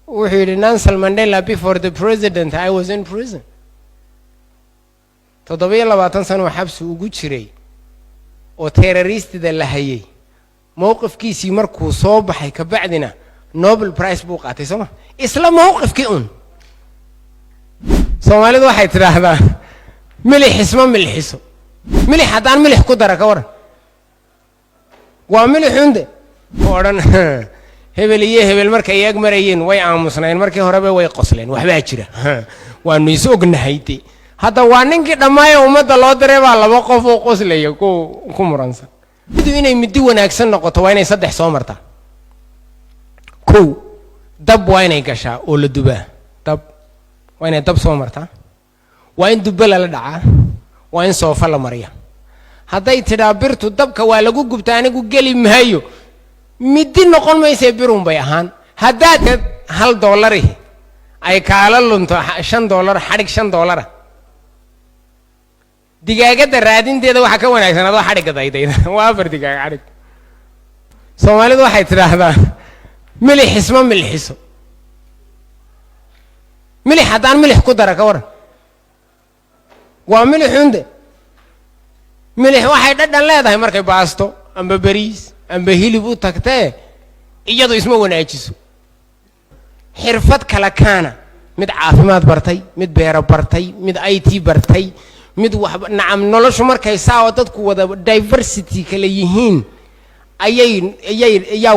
wuxuu yidhi Nelson Mandela before the president I was in prison 27 sano xabsi ugu jiray oo terroristida la hayay mowqifkiisii markuu soo baxay ka bacdina Nobel Prize buu qaatay soo isla mowqifkii Soomaalidu waxay tiraahdaa milix isma milxiso milix hadaan milix ku dara ka waran waa milix hunde oran hebel iyo hebel markay iyaga marayeen way aamusnaan markii horeba way qosleen waxba jira waanu is ognahayti hadda waa ninkii dhammaay umada loo diray baa laba qof oo qoslaya ku muransan midii inay midi wanaagsan noqoto waa inay saddex soo martaa ko dab waa inay gashaa oo la dubaa dab waa inay dab soo martaa waa in dubba la dhacaa waa in soofa la mariyaa hadday tiraa birtu dabka waa lagu gubtaa anigu geli maayo midi noqon maysa birun bay ahaan haddaad $1 ay kaala lunto $5 xarig $5 digaagada raadinteeda waxa ka wanaagsan adoo xariga daydayda waa afar digaag xarig Soomaalidu waxay tiraahdaa milix isma milxiso milix hadaan milix ku dara ka waran waa milix hunde milix waxay dhadhan leedahay markay baasto amba bariis amba hilib u tagtay iyadu isma wanaajiso xirfad kala kaana mid caafimaad bartay mid beero bartay mid IT bartay mid wax nacam noloshu markay saaw dadku wada diversity kala yihiin ayay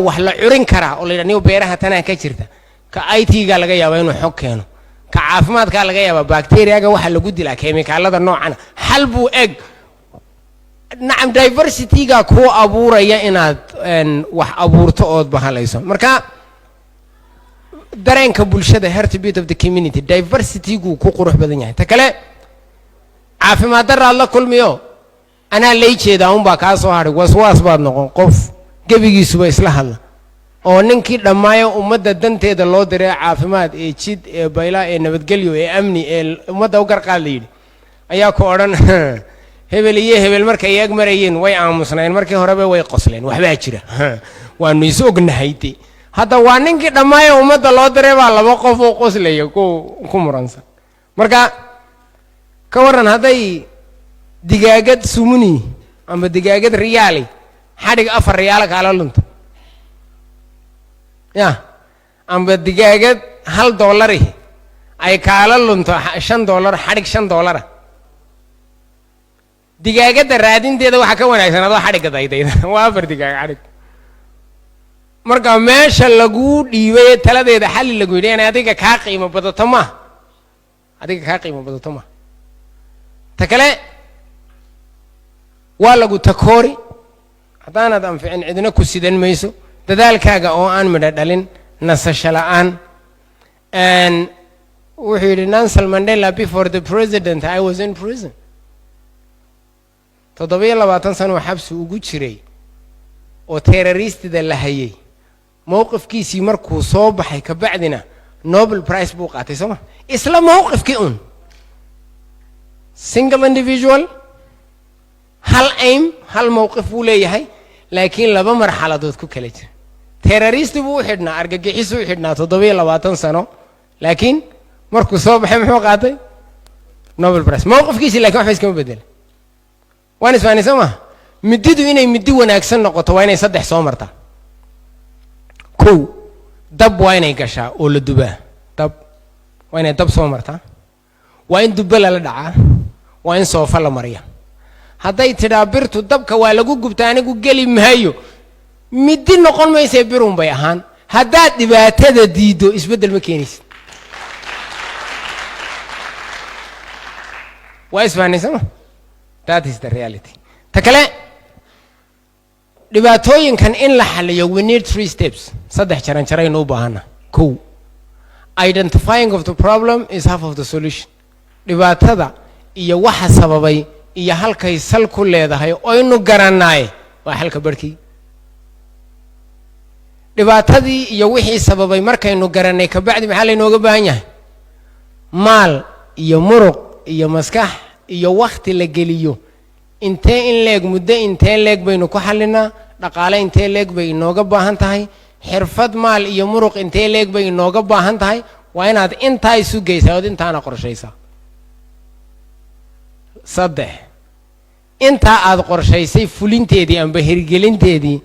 wax la curin kara oo leeyahay beeraha tanaa ka jirta ka IT ga laga yaabaa inuu xog keeno ka caafimaadka laga yaabaa bacteria-ga waxa lagu dilaa chemicalada noocan hal buu eg nacam diversity ga ku abuuraya inaad wax abuurto oo bahalayso marka dareenka bulshada heartbeat of the community diversity gu ku qurux badan yahay ta kale caafimaad darra la kulmiyo ana leeyahay un baa ka soo haray waswaas baad noqon qof gabigiisuba isla hadla oo ninkii dhamaayo umada danteeda loo diray caafimaad ee jid ee bayla ee nabadgelyo ee amni ee umada u garqaadayay ayaa ku oran hebel iyo hebel markay iyaga marayeen way aamusnaan markii horeba way qosleen waxba jira waanu is ognahayti hadda waa ninkii dhammaay umada loo diray baa laba qof oo qoslaya ku muransan marka ka waran haday digaagad sumuni ama digaagad riyaali xadig $4 kala lunto ya amba digaagad $1 ay kala lunto $5 xadig $5 digaagada raadinteeda waxa ka wanaagsan adoo xariga daydayda waa afar digaag xarig marka meesha lagu dhiibay taladeeda xal lagu yidhi adiga ka qiimo badato ma ta kale waa lagu takoori hadaanad anficin cidina ku sidan mayso dadaalkaaga oo aan midho dhalin nasasho la'aan wuxuu yidhi Nelson Mandela before the president I was in prison 27 sano xabsi ugu jiray oo terroristida la hayay mowqifkiisii markuu soo baxay ka bacdina Nobel Prize buu qaatay soo isla mowqifkii single individual hal aim hal mowqif uu leeyahay laakiin laba marxaladood ku kala jira terrorist buu xidhnaa argagixisu xidhnaa 27 sano laakiin markuu soo baxay muxuu qaatay Nobel Prize mowqifkiisii laakiin wax iska bedelay waan isfahanay sama mididu inay midi wanaagsan noqoto waa inay saddex soo martaa ko dab waa inay gashaa oo la dubaa dab waa inay dab soo martaa waa in dubba la dhacaa waa in soofa la mariyaa hadday tiraa birtu dabka waa lagu gubtaa anigu geli maayo midi noqon maysa birun bay ahaan haddaad dhibaatada diido isbedel ma keenaysid waa isfahanay sama that is the reality takale dhibaatooyinkan in la xaliyo we need 3 steps saddex jaran u baahana ko identifying of the problem is half of the solution dhibaatada iyo waxa sababay iyo halkay sal ku leedahay oo inu garanay waa halka barkii dhibaatadii iyo wixii sababay markaynu garanay ka bacdi maxaa la inooga baahan yahay maal iyo muruq iyo maskax iyo waqti la geliyo intee in leeg muddo intee leeg baynu ku xalinaa dhaqaale intee leeg bay inooga baahan tahay xirfad maal iyo muruq intee leeg bay inooga baahan tahay waa inaad intaa isu geysaa ood intaana qorshaysaa saddex intaa aad qorshaysay fulinteedii amba hirgelinteedii